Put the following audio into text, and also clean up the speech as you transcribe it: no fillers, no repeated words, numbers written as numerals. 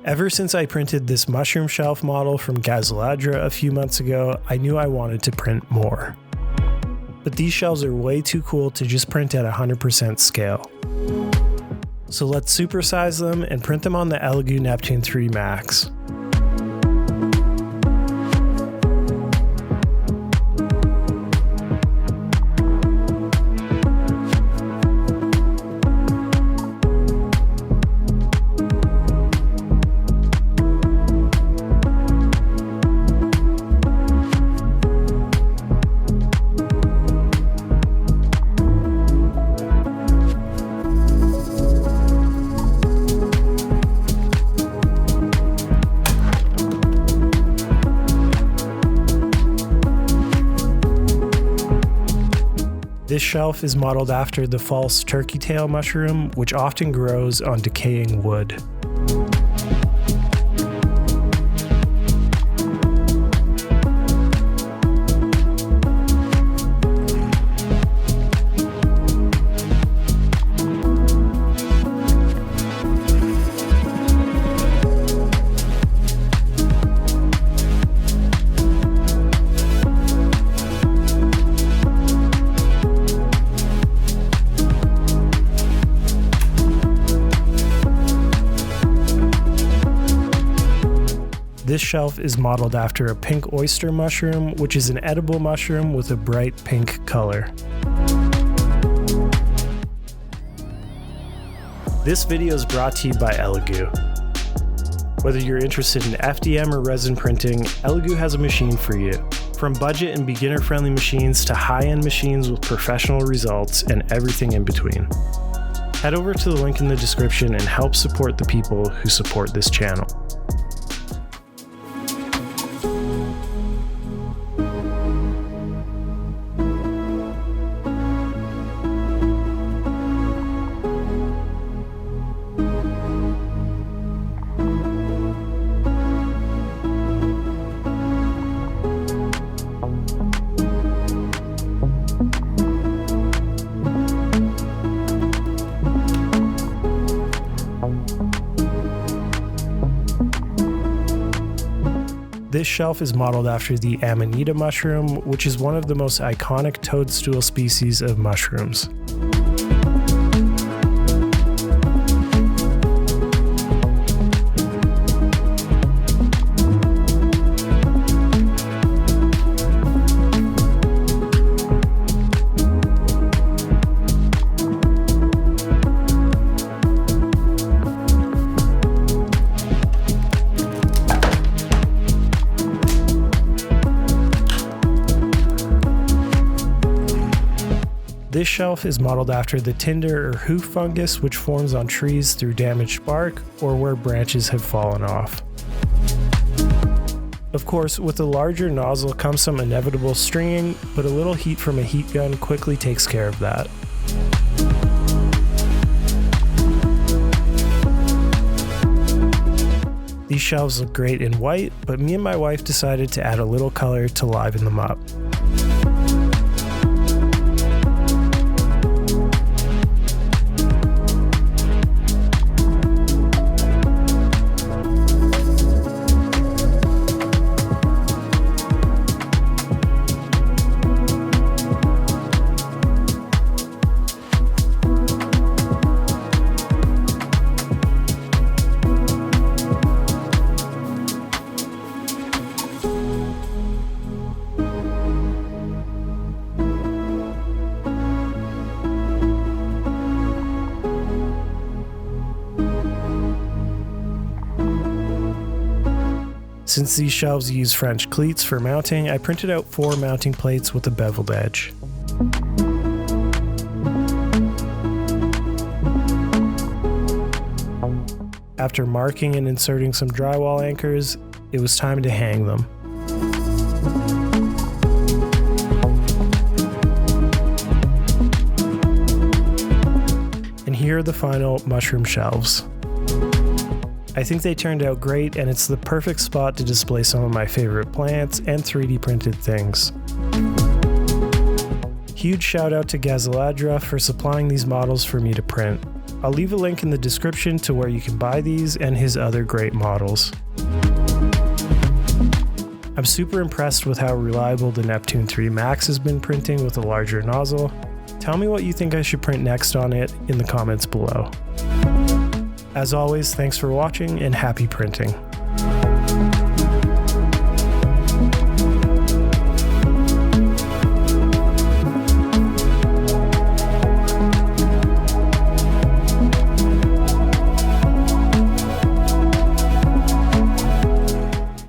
Ever since I printed this mushroom shelf model from Gazzaladra a few months ago, I knew I wanted to print more. But these shelves are way too cool to just print at 100% scale. So let's supersize them and print them on the Elegoo Neptune 3 Max. This shelf is modeled after the false turkey tail mushroom, which often grows on decaying wood. This shelf is modeled after a pink oyster mushroom, which is an edible mushroom with a bright pink color. This video is brought to you by Elegoo. Whether you're interested in FDM or resin printing, Elegoo has a machine for you. From budget and beginner-friendly machines to high-end machines with professional results and everything in between. Head over to the link in the description and help support the people who support this channel. This shelf is modeled after the Amanita mushroom, which is one of the most iconic toadstool species of mushrooms. This shelf is modeled after the tinder or hoof fungus, which forms on trees through damaged bark or where branches have fallen off. Of course, with a larger nozzle comes some inevitable stringing, but a little heat from a heat gun quickly takes care of that. These shelves look great in white, but me and my wife decided to add a little color to liven them up. Since these shelves use French cleats for mounting, I printed out 4 mounting plates with a beveled edge. After marking and inserting some drywall anchors, it was time to hang them. And here are the final mushroom shelves. I think they turned out great, and it's the perfect spot to display some of my favorite plants and 3D printed things. Huge shout out to Gazzaladra for supplying these models for me to print. I'll leave a link in the description to where you can buy these and his other great models. I'm super impressed with how reliable the Neptune 3 Max has been printing with a larger nozzle. Tell me what you think I should print next on it in the comments below. As always, thanks for watching and happy printing.